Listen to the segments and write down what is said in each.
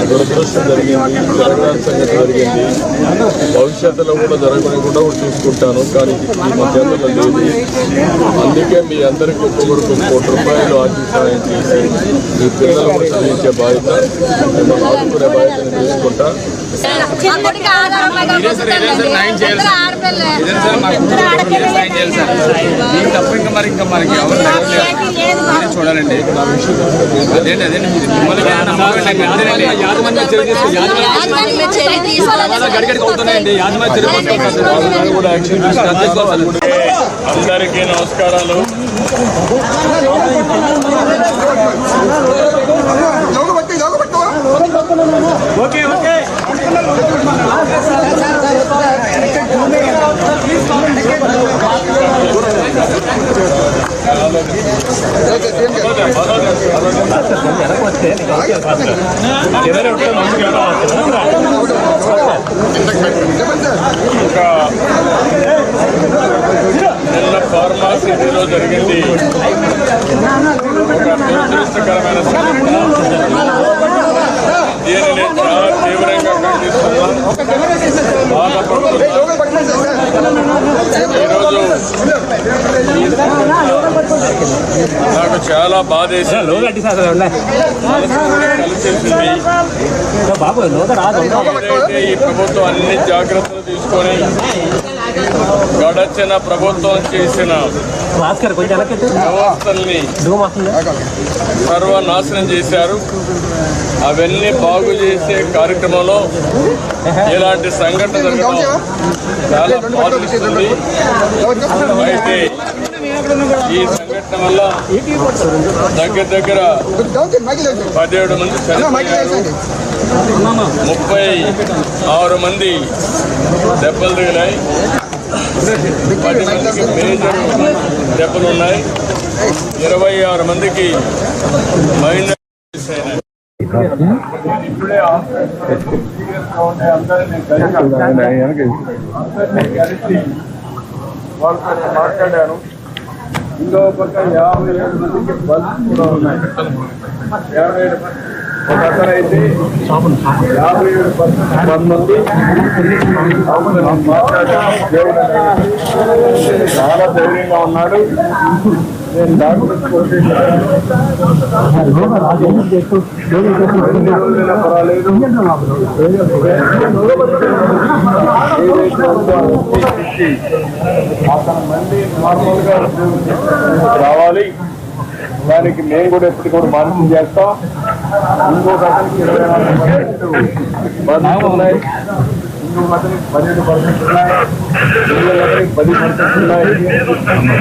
దురదృష్టం జరిగింది, జరగాల్సిన సంగతి జరిగింది. భవిష్యత్తులో కూడా జరగకుండా చూసుకుంటాను, కానీ ఈ మధ్యలో లేదు. అందుకే మీ అందరికీ ఒక్కొక్కరికి ₹1 కోటి ఆర్థిక సాయం చేసి మీ పిల్లలు కూడా చదివించే బాధ్యత, మిమ్మల్ని ఆదుకునే బాధ్యతను తీసుకుంటా. చూడాలండి అందరికీ నమస్కారాలు. ఓకే ఓకే నిన్న ఫార్మా సిటీలో జరిగింది ఒక దురదృష్టకరమైన సంఘటన. దీనిని చాలా తీవ్రంగా ఖండిస్తున్నాం, బాధపడుతున్నాం. ఈరోజు నాకు చాలా బాధేసింది, కలిసేసింది. ఏదైతే ఈ ప్రభుత్వం అన్ని జాగ్రత్తలు తీసుకొని గడచిన ప్రభుత్వం చేసిన వ్యవస్థల్ని సర్వనాశనం చేశారు. అవన్నీ బాగు చేసే కార్యక్రమంలో ఇలాంటి సంఘటన జరగడం చాలా బాధిస్తుంది. అయితే ఈ సంఘటన వల్ల దగ్గర 17 మంది చనిపోయారు, 36 మంది దెబ్బలు తగిలాయి, 10 మందికి మేజర్ దెబ్బలు ఉన్నాయి, 26 మందికి మైనర్ అయినాయి. ఇప్పుడే అందరినీ కలిసి వాళ్ళతో మాట్లాడాను. ఇంకో పక్క 57 మందికి బల్స్ కూడా ఉన్నాయి. 57 ఒక అతనైతే 57% మంది చాలా ధైర్యంగా ఉన్నాడు. నేను డాక్టర్ పర్వాలేదు, అతను మళ్ళీ నార్మల్గా రావాలి. దానికి మేము కూడా ఎప్పటికీ కూడా మానిటర్ చేస్తాం. ఇంకొక అతనికి 24% ఉన్నాయి, ఇంకొక అతనికి 12% ఉన్నాయి, ఇంకొక అతనికి 10% ఉన్నాయి.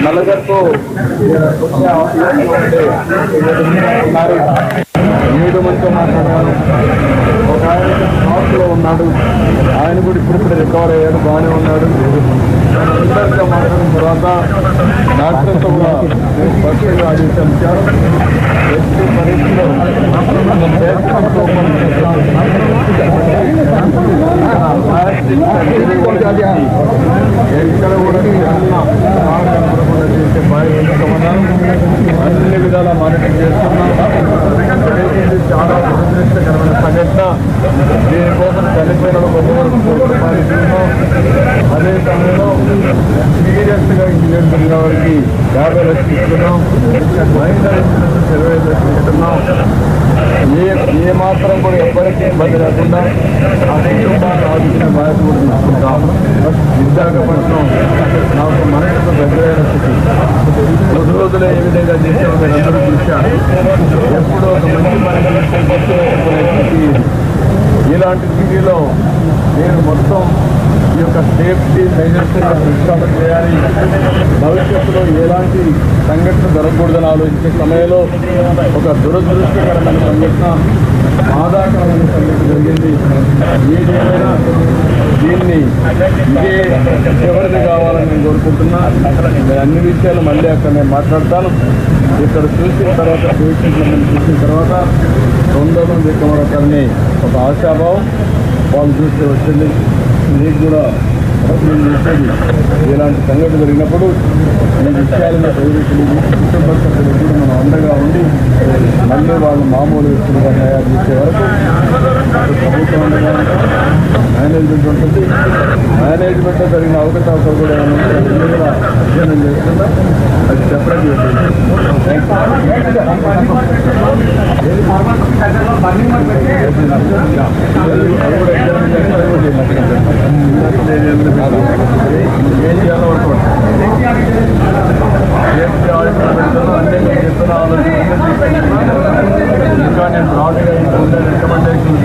నలుగురితో ఉన్నారు. 7 మందితో మాట్లాడాను. ఒక ఆయన హాస్టల్లో ఉన్నాడు, ఆయన కూడా ఇప్పుడు రికవర్ అయ్యాడు, బాగానే ఉన్నాడు. అందరితో మాట్లాడిన తర్వాత డాక్టర్తో కూడా పరీక్షలు ఆదేశాలు ఇచ్చారు. ఎట్టి పరీక్షలో ఎక్కడ కూడా చేసే బాధ్యతమన్నారు. అన్ని విధాలా మానిటర్ చేస్తున్నాం. చాలా దురదృష్టకరమైన సంఘటన. దీనికోసం చనిపోయిన కొంతవరకు ₹1 అదే సమయంలో సీరియస్గా ఇంజనీర్ జరిగిన వారికి 50 లక్షలు ఇస్తున్నాం, మైనర్ 25 లక్షలు ఇస్తున్నాం. ఏ మాత్రం కూడా ఎవ్వరికీ ఇబ్బంది లేకుండా ఆ కుటుంబాన్ని ఆదుకునే బాధ్యత కూడా తీసుకుంటాం. విశాఖపట్నం నాకు మనసుకు దగ్గరైన స్థితి. 2 రోజులు ఏ విధంగా చేసామో మీరు అందరూ చూశారు. ఎప్పుడో ఒక మంచి పని చేసే స్థితి. ఇలాంటి స్థితిలో నేను మొత్తం ఈ యొక్క సేఫ్టీ మెజర్స్ దృష్టి చేయాలి. భవిష్యత్తులో ఎలాంటి సంఘటన జరగకూడదని ఆలోచించే సమయంలో ఒక దురదృష్టకరమైన సంఘటన, బాధాకరమైన సంఘటన జరిగింది. ఏదేమైనా దీన్ని ఇదే ఎవరిది కావాలని నేను కోరుకుంటున్నా. నేను అన్ని విషయాలు మళ్ళీ అక్కడ నేను మాట్లాడతాను. ఇక్కడ చూసిన తర్వాత పేషెంట్లను చూసిన తర్వాత 200 మంది ఎక్కమరకల్ని ఒక ఆశాభావం వాళ్ళు చూస్తే వచ్చింది. మీకు కూడా నేను చేసేది ఇలాంటి సంఘటన జరిగినప్పుడు ఈ విషయాలను కుటుంబ సభ్యులకు కూడా మనం అండగా ఉండి మళ్ళీ వాళ్ళు మామూలు వ్యక్తులుగా తయారు చేసే వరకు ప్రభుత్వం అండగా మేనేజ్మెంట్ ఉంటుంది. మేనేజ్మెంట్లో జరిగిన అవకతవకలు కూడా ఏమైనా కూడా అధ్యయనం చేస్తున్నా. అది సెపరేట్ ఏం చేయాలో అన్ని చెప్తున్న ఆలోచన ఇంకా నేను బ్రాడ్గా రికమెండేషన్